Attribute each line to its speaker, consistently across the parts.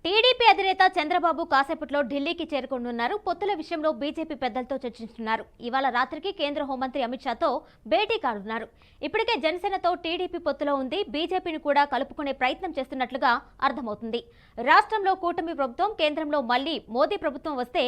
Speaker 1: TDP అధినేత చంద్రబాబు కాసేపట్లో ఢిల్లీకి చేరుకోనున్నారు. పొత్తుల విషయంలో బీజేపీ పెద్దలతో చర్చిస్తున్నారు. ఇవాళ రాత్రికి కేంద్ర హోంమంత్రి అమిత్ షాతో భేటీ కానున్నారు. ఇప్పటికే జనసేనతో టీడీపీ పొత్తులో ఉంది. బీజేపీని కూడా కలుపుకునే ప్రయత్నం చేస్తున్నట్లుగా అర్థమవుతుంది. రాష్ట్రంలో కూటమి ప్రభుత్వం, కేంద్రంలో మళ్లీ మోదీ ప్రభుత్వం వస్తే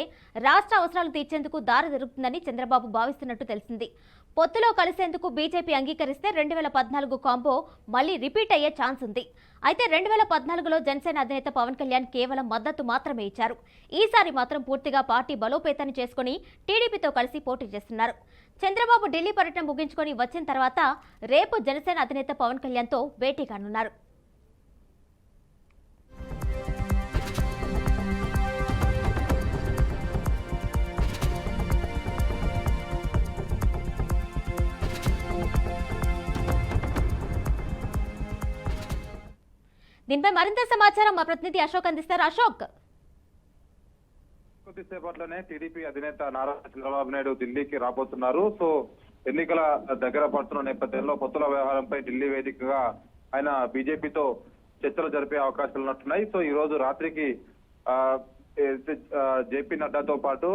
Speaker 1: రాష్ట్ర అవసరాలు తీర్చేందుకు దారి దొరుకుతుందని చంద్రబాబు భావిస్తున్నట్టు తెలిసింది. పొత్తులో కలిసేందుకు బీజేపీ అంగీకరిస్తే 2014 కాంబో మళ్లీ రిపీట్ అయ్యే ఛాన్స్ ఉంది. అయితే 2014లో జనసేన అధినేత పవన్ కళ్యాణ్ కేవలం మద్దతు మాత్రమే ఇచ్చారు. ఈసారి మాత్రం పూర్తిగా పార్టీ బలోపేతాన్ని చేసుకుని టీడీపీతో కలిసి పోటీ చేస్తున్నారు. చంద్రబాబు ఢిల్లీ పర్యటన ముగించుకొని వచ్చిన తర్వాత రేపు జనసేన అధినేత పవన్ కళ్యాణ్తో భేటీ కానున్నారు. దీనిపై మరింత సమాచారం మా ప్రతినిధి అశోక్ అందిస్తారు. అశోక్,
Speaker 2: కొద్దిసేపట్లోనే టీడీపీ అధినేత నారా చంద్రబాబు నాయుడు ఢిల్లీకి రాబోతున్నారు. సో ఎన్నికల దగ్గర పడుతున్న నేపథ్యంలో పొత్తుల వ్యవహారంపై ఢిల్లీ వేదికగా ఆయన బీజేపీతో చర్చలు జరిపే అవకాశాలు ఉన్నట్టున్నాయి. సో ఈ రోజు రాత్రికి జేపీ నడ్డాతో పాటు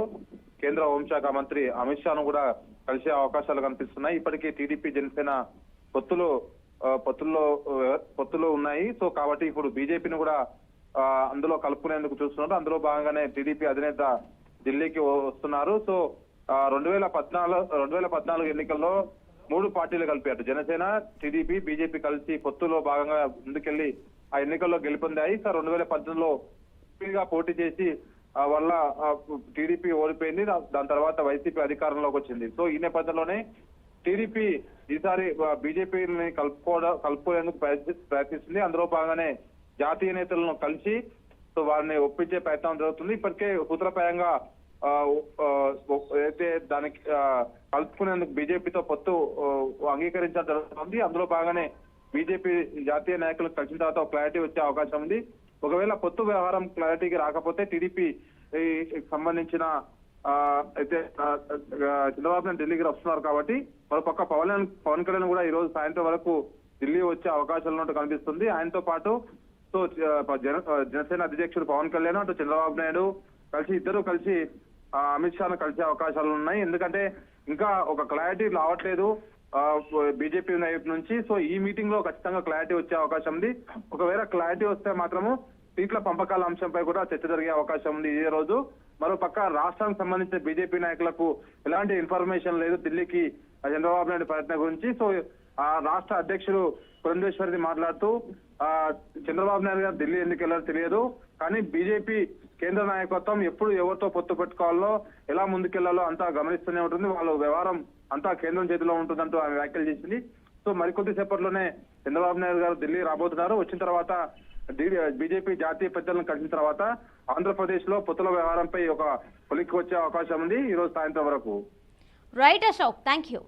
Speaker 2: కేంద్ర హోంశాఖ మంత్రి అమిత్ షాను కూడా కలిసే అవకాశాలు కనిపిస్తున్నాయి. ఇప్పటికీ టీడీపీ జనసేన పొత్తులు ఉన్నాయి. సో కాబట్టి ఇప్పుడు బీజేపీని కూడా అందులో కలుపుకునేందుకు చూస్తున్నారు. అందులో భాగంగానే టీడీపీ అధినేత ఢిల్లీకి వస్తున్నారు. సో 2014 ఎన్నికల్లో 3 పార్టీలు కలిపి అటు జనసేన, టీడీపీ, బీజేపీ కలిసి పొత్తులో భాగంగా ముందుకెళ్లి ఆ ఎన్నికల్లో గెలుపొందాయి. సో 2018లో పోటీ చేసి వల్ల టీడీపీ ఓడిపోయింది. దాని తర్వాత వైసీపీ అధికారంలోకి వచ్చింది. సో ఈ నేపథ్యంలోనే టీడీపీ ఈసారి బీజేపీని కలుపుకోలేందుకు ప్రయత్నిస్తుంది. అందులో భాగంగానే జాతీయ నేతలను కలిసి సో వారిని ఒప్పించే ప్రయత్నం జరుగుతుంది. ఇప్పటికే సూత్రప్రాయంగా అయితే దానికి కలుపుకునేందుకు బీజేపీతో పొత్తు అంగీకరించడం జరుగుతుంది. అందులో భాగంగానే బీజేపీ జాతీయ నాయకులకు కలిసిన తర్వాత క్లారిటీ వచ్చే అవకాశం ఉంది. ఒకవేళ పొత్తు వ్యవహారం క్లారిటీకి రాకపోతే టీడీపీ సంబంధించిన అయితే చంద్రబాబు నాయుడు ఢిల్లీకి వస్తున్నారు కాబట్టి మరోపక్క పవన్ కళ్యాణ్ కూడా ఈ రోజు సాయంత్రం వరకు ఢిల్లీ వచ్చే అవకాశాలు ఉన్నట్టు కనిపిస్తుంది. ఆయనతో పాటు సో జనసేన అధ్యక్షుడు పవన్ కళ్యాణ్ అటు చంద్రబాబు నాయుడు ఇద్దరు కలిసి అమిత్ షాను కలిసే అవకాశాలు ఉన్నాయి. ఎందుకంటే ఇంకా ఒక క్లారిటీ రావట్లేదు బీజేపీ వైపు నుంచి. సో ఈ మీటింగ్ లో ఖచ్చితంగా క్లారిటీ వచ్చే అవకాశం ఉంది. ఒకవేళ క్లారిటీ వస్తే మాత్రము సీట్ల పంపకాల అంశంపై కూడా చర్చ జరిగే అవకాశం ఉంది ఈ రోజు. మరోపక్క రాష్ట్రానికి సంబంధించిన బీజేపీ నాయకులకు ఎలాంటి ఇన్ఫర్మేషన్ లేదు ఢిల్లీకి చంద్రబాబు నాయుడు పర్యటన గురించి. సో ఆ రాష్ట్ర అధ్యక్షుడు పురంధేశ్వరి మాట్లాడుతూ చంద్రబాబు నాయుడు గారు ఢిల్లీ ఎందుకు వెళ్ళారో తెలియదు, కానీ బీజేపీ కేంద్ర నాయకత్వం ఎప్పుడు ఎవరితో పొత్తు పెట్టుకోవాలో ఎలా ముందుకెళ్లాలో అంతా గమనిస్తూనే ఉంటుంది. వాళ్ళ వ్యవహారం అంతా కేంద్రం చేతిలో ఉంటుందంటూ ఆమె వ్యాఖ్యలు చేసింది. సో మరికొద్ది సేపట్లోనే చంద్రబాబు నాయుడు గారు ఢిల్లీ రాబోతున్నారు. వచ్చిన తర్వాత బీజేపీ జాతీయ పెద్దలను కలిసిన తర్వాత ఆంధ్రప్రదేశ్ లో పొత్తుల వ్యవహారంపై ఒక కొలిక్కి వచ్చే అవకాశం ఉంది ఈ రోజు సాయంత్రం వరకు.
Speaker 1: Right Ashok, thank you.